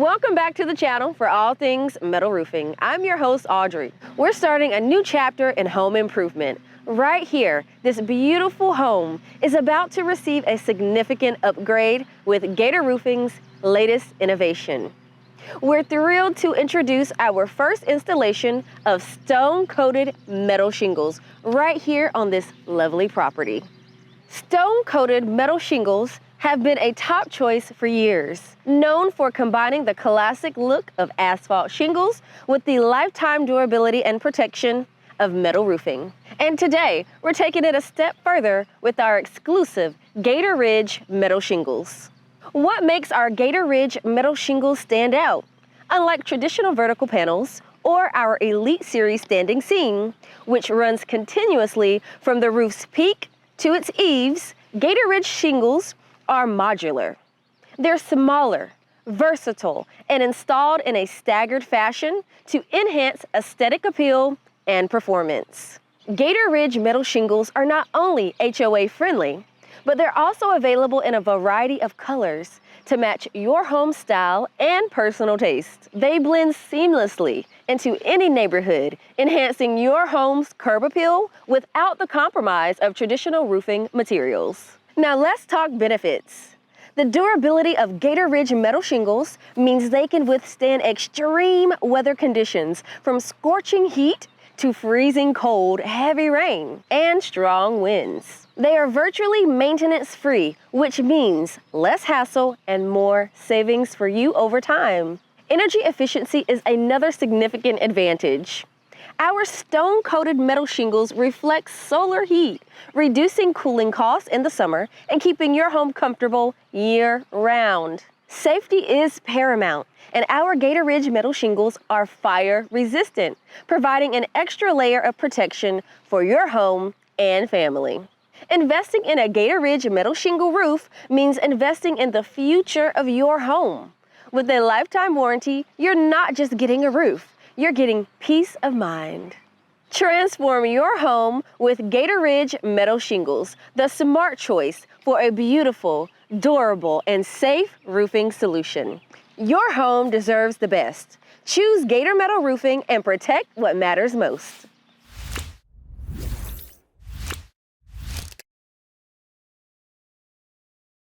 Welcome back to the channel for all things metal roofing. I'm your host, Audrey. We're starting a new chapter in home improvement. Right here, this beautiful home is about to receive a significant upgrade with Gator Roofing's latest innovation. We're thrilled to introduce our first installation of stone-coated metal shingles right here on this lovely property. Stone-coated metal shingles have been a top choice for years, known for combining the classic look of asphalt shingles with the lifetime durability and protection of metal roofing. And today, we're taking it a step further with our exclusive Gator Ridge metal shingles. What makes our Gator Ridge metal shingles stand out? Unlike traditional vertical panels or our Elite Series standing seam, which runs continuously from the roof's peak to its eaves, Gator Ridge shingles are modular. They're smaller, versatile, and installed in a staggered fashion to enhance aesthetic appeal and performance. Gator Ridge metal shingles are not only HOA-friendly, but they're also available in a variety of colors to match your home style and personal taste. They blend seamlessly into any neighborhood, enhancing your home's curb appeal without the compromise of traditional roofing materials. Now let's talk benefits. The durability of Gator Ridge metal shingles means they can withstand extreme weather conditions, from scorching heat to freezing cold, heavy rain, and strong winds. They are virtually maintenance-free, which means less hassle and more savings for you over time. Energy efficiency is another significant advantage. Our stone-coated metal shingles reflect solar heat, reducing cooling costs in the summer and keeping your home comfortable year-round. Safety is paramount, and our Gator Ridge metal shingles are fire-resistant, providing an extra layer of protection for your home and family. Investing in a Gator Ridge metal shingle roof means investing in the future of your home. With a lifetime warranty, you're not just getting a roof, you're getting peace of mind. Transform your home with Gator Ridge metal shingles, the smart choice for a beautiful, durable, and safe roofing solution. Your home deserves the best. Choose Gator Metal Roofing and protect what matters most.